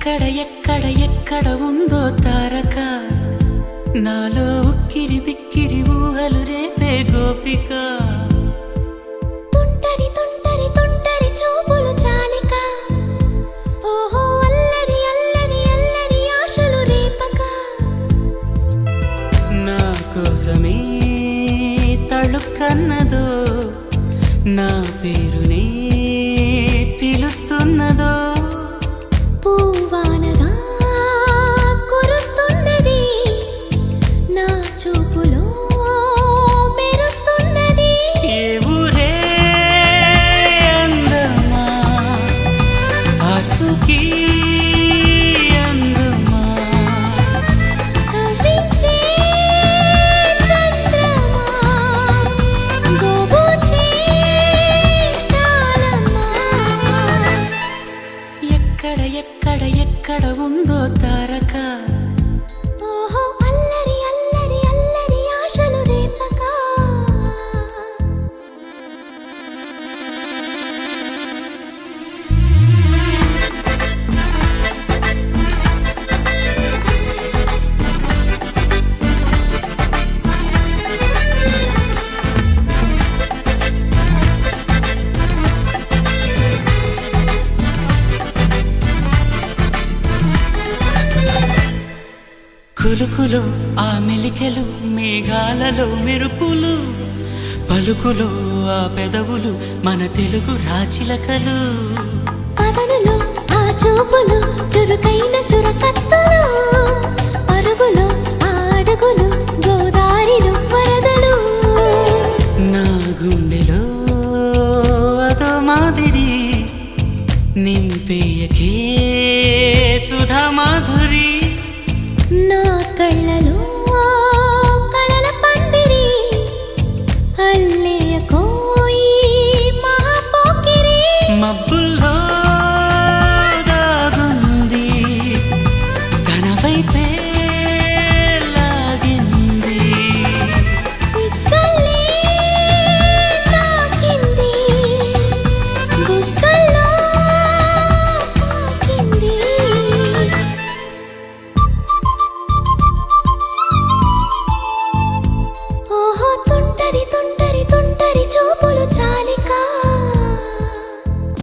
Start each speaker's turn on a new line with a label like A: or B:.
A: ఎక్కడ ఎక్కడ ఎక్కడ ఉందో తారక నాలో ఉక్కిరి బిక్కిరి ఊహలు రేపే గోపిక
B: తుంటరి తుంటరి తుంటరి చూపులు చాలిక ఓహో అల్లరి అల్లరి అల్లరి ఆశలు రేపక
A: నా కోసమే తళుక్కన్నదో నా పేరునే పిలుస్తున్నదో
B: పూవానగా కురుస్తున్నది నా చూపులో మెరుస్తున్నది
A: ఏ ఊరే అందమా ఆచూకీ అందమా
B: కవ్వించే చంద్రమా గోబూచే చాలమ్మా
A: ఎక్కడ ఎక్కడ ఎక్కడ ఉందో తారక
B: ఓహో అల్లరి అల్లరి అల్లరి ఆశలు రేపక
A: కులుకులు ఆ మెలికెలు మేఘాలలో మెరుపులు పలుకులు ఆ పెదవులు మన తెలుగు రాచిలకలు
B: పదనులు ఆ చూపులు చురుకైన చురకత్తలు పరుగులు ఆ అడుగులు గోదారిలు వరదలు
A: నా గుండెలో అదో మాదిరి నింపేయకే సుధా మాధురి
B: నా కళ్ళలో